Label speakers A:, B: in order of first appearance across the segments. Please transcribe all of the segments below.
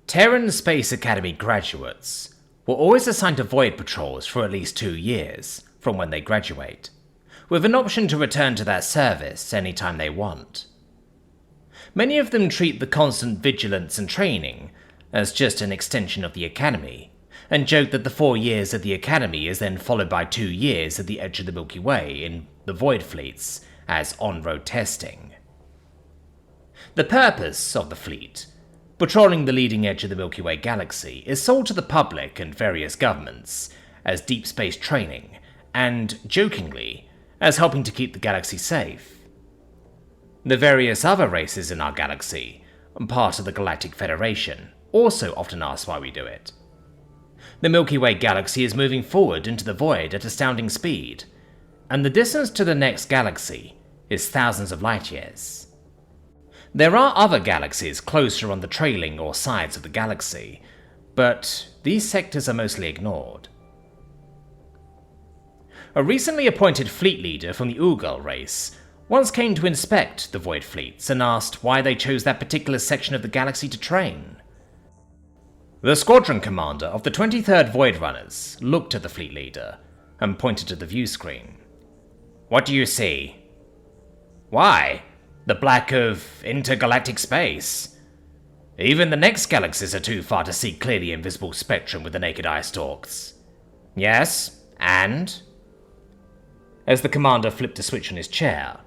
A: Terran Space Academy graduates were always assigned to void patrols for at least 2 years from when they graduate, with an option to return to that service anytime they want. Many of them treat the constant vigilance and training as just an extension of the Academy, and joke that the 4 years at the Academy is then followed by 2 years at the edge of the Milky Way in the Void Fleets as on-road testing. The purpose of the fleet, patrolling the leading edge of the Milky Way galaxy, is sold to the public and various governments as deep space training, and, jokingly, as helping to keep the galaxy safe. The various other races in our galaxy, part of the Galactic Federation, also often ask why we do it. The Milky Way galaxy is moving forward into the void at astounding speed, and the distance to the next galaxy is thousands of light years. There are other galaxies closer on the trailing or sides of the galaxy, but these sectors are mostly ignored. A recently appointed fleet leader from the Ugal race once came to inspect the void fleets and asked why they chose that particular section of the galaxy to train. The squadron commander of the 23rd Void Runners looked at the fleet leader and pointed to the view screen. "What do you see?" "Why, the black of intergalactic space. Even the next galaxies are too far to see clearly invisible spectrum with the naked eye stalks." "Yes, and?" As the commander flipped a switch on his chair,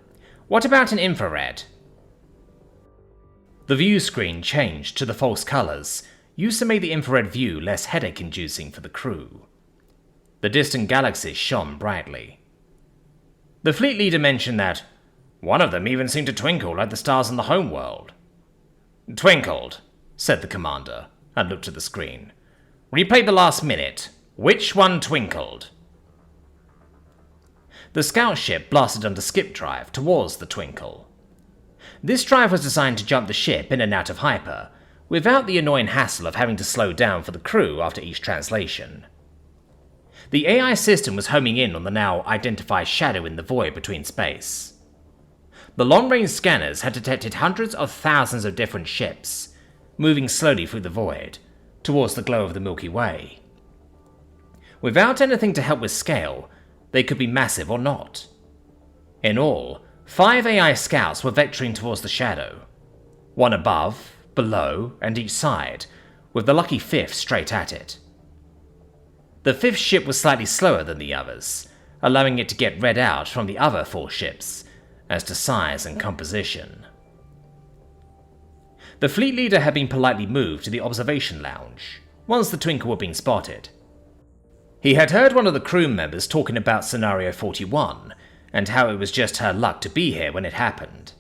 A: "What about an infrared?" The view screen changed to the false colors, used to make the infrared view less headache-inducing for the crew. The distant galaxies shone brightly. The fleet leader mentioned that one of them even seemed to twinkle like the stars on the homeworld. "Twinkled," said the commander, and looked at the screen. "Replay the last minute. Which one twinkled?" The scout ship blasted under skip drive towards the twinkle. This drive was designed to jump the ship in and out of hyper, without the annoying hassle of having to slow down for the crew after each translation. The AI system was homing in on the now identified shadow in the void between space. The long-range scanners had detected hundreds of thousands of different ships, moving slowly through the void, towards the glow of the Milky Way. Without anything to help with scale, they could be massive or not. In all, 5 AI scouts were vectoring towards the shadow, one above, below, and each side, with the lucky 5th straight at it. The 5th ship was slightly slower than the others, allowing it to get read out from the other 4 ships, as to size and composition. The fleet leader had been politely moved to the observation lounge, once the twinkle had been spotted. He had heard one of the crew members talking about Scenario 41, and how it was just her luck to be here when it happened.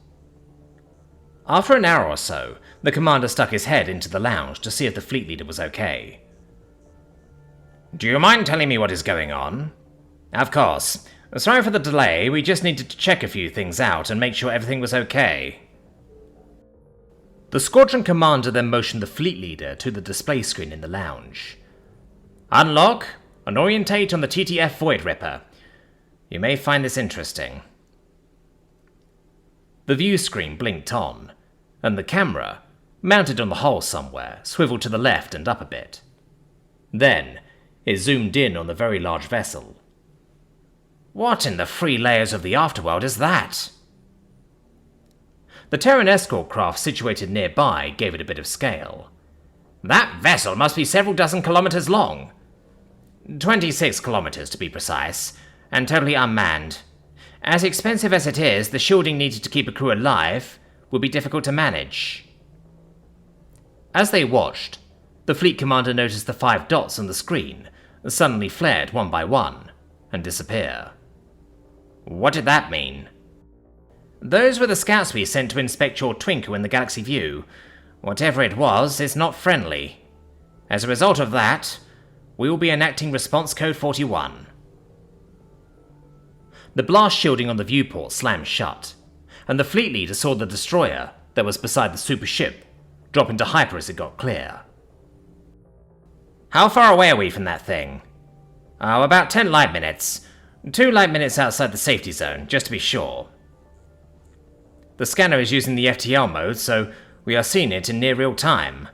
A: After an hour or so, the commander stuck his head into the lounge to see if the fleet leader was okay. "Do you mind telling me what is going on?" "Of course. Sorry for the delay, we just needed to check a few things out and make sure everything was okay." The squadron commander then motioned the fleet leader to the display screen in the lounge. "Unlock and orientate on the TTF Void Ripper. You may find this interesting." The view screen blinked on, and the camera, mounted on the hull somewhere, swiveled to the left and up a bit. Then, it zoomed in on the very large vessel. "What in the 3 layers of the afterworld is that?" The Terran escort craft situated nearby gave it a bit of scale. "That vessel must be several dozen kilometers long. 26 kilometers to be precise, and totally unmanned. As expensive as it is, the shielding needed to keep a crew alive would be difficult to manage." As they watched, the fleet commander noticed the 5 dots on the screen suddenly flared one by one and disappear. "What did that mean?" "Those were the scouts we sent to inspect your twinkle in the galaxy view. Whatever it was, it's not friendly. As a result of that, we will be enacting Response Code 41. The blast shielding on the viewport slammed shut, and the fleet leader saw the destroyer that was beside the super ship drop into hyper as it got clear. "How far away are we from that thing?" "Oh, about 10 light minutes. 2 light minutes outside the safety zone, just to be sure. The scanner is using the FTL mode, so we are seeing it in near real time."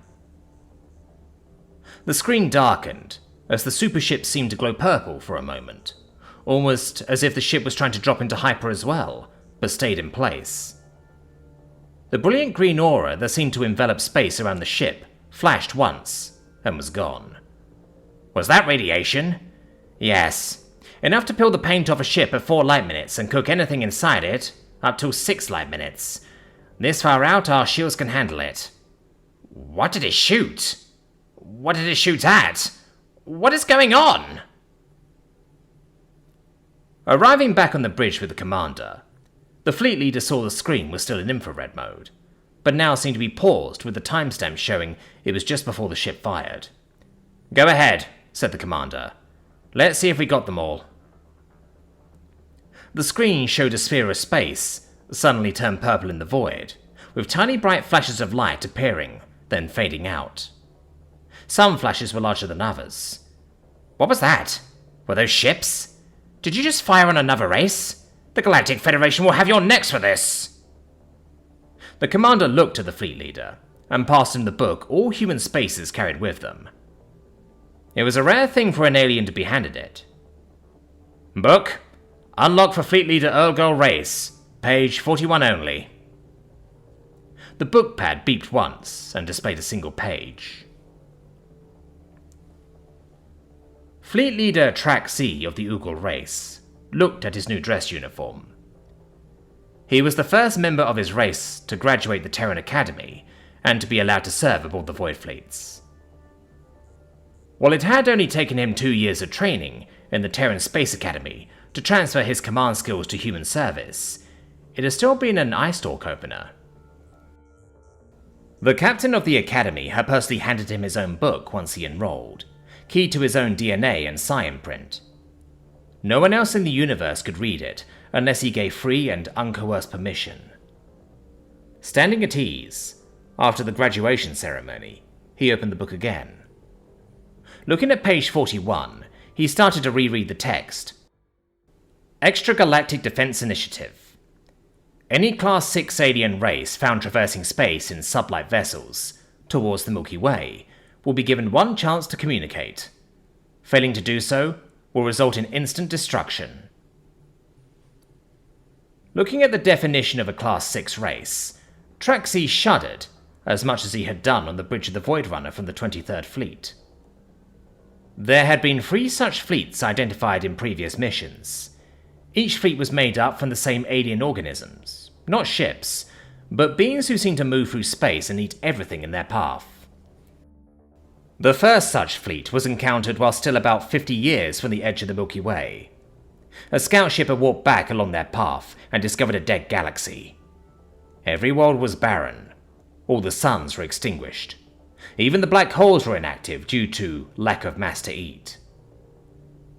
A: The screen darkened, as the supership seemed to glow purple for a moment, almost as if the ship was trying to drop into hyper as well, but stayed in place. The brilliant green aura that seemed to envelop space around the ship flashed once, and was gone. Was that radiation? Yes. Enough to peel the paint off a ship at 4 light minutes and cook anything inside it, up till 6 light minutes. This far out, our shields can handle it. What did it shoot? What did it shoot at? What is going on? Arriving back on the bridge with the commander, the fleet leader saw the screen was still in infrared mode, but now seemed to be paused with the timestamp showing it was just before the ship fired. Go ahead, said the commander. Let's see if we got them all. The screen showed a sphere of space, suddenly turned purple in the void, with tiny bright flashes of light appearing, then fading out. Some flashes were larger than others. What was that? Were those ships? Did you just fire on another race? The Galactic Federation will have your necks for this! The commander looked at the fleet leader, and passed him the book all human spaces carried with them. It was a rare thing for an alien to be handed it. Book, unlock for fleet leader Earl race, page 41 only. The book pad beeped once, and displayed a single page. Fleet leader Track C of the Ugal race looked at his new dress uniform. He was the first member of his race to graduate the Terran Academy and to be allowed to serve aboard the Void Fleets. While it had only taken him 2 years of training in the Terran Space Academy to transfer his command skills to human service, it has still been an eye-stalk opener. The captain of the Academy had personally handed him his own book once he enrolled, key to his own DNA and psi imprint. No one else in the universe could read it unless he gave free and uncoerced permission. Standing at ease, after the graduation ceremony, he opened the book again. Looking at page 41, he started to reread the text. Extragalactic Defense Initiative. Any Class 6 alien race found traversing space in sublight vessels towards the Milky Way will be given one chance to communicate. Failing to do so will result in instant destruction. Looking at the definition of a Class 6 race, Traxxas shuddered as much as he had done on the bridge of the Void Runner from the 23rd Fleet. There had been 3 such fleets identified in previous missions. Each fleet was made up from the same alien organisms, not ships, but beings who seemed to move through space and eat everything in their path. The first such fleet was encountered while still about 50 years from the edge of the Milky Way. A scout ship had walked back along their path and discovered a dead galaxy. Every world was barren. All the suns were extinguished. Even the black holes were inactive due to lack of mass to eat.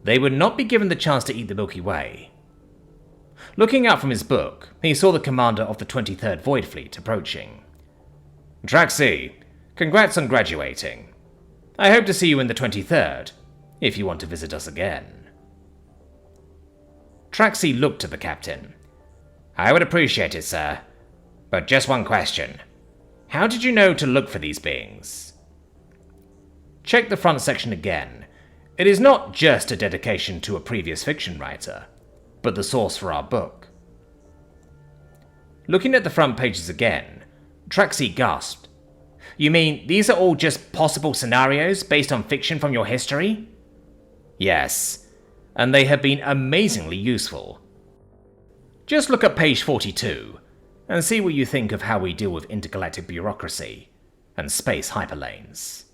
A: They would not be given the chance to eat the Milky Way. Looking out from his book, he saw the commander of the 23rd Void Fleet approaching. Traxxas, congrats on graduating. I hope to see you in the 23rd, if you want to visit us again. Traxxas looked at the captain. I would appreciate it, sir. But just one question. How did you know to look for these beings? Check the front section again. It is not just a dedication to a previous fiction writer, but the source for our book. Looking at the front pages again, Traxxas gasped. You mean these are all just possible scenarios based on fiction from your history? Yes, and they have been amazingly useful. Just look at page 42 and see what you think of how we deal with intergalactic bureaucracy and space hyperlanes.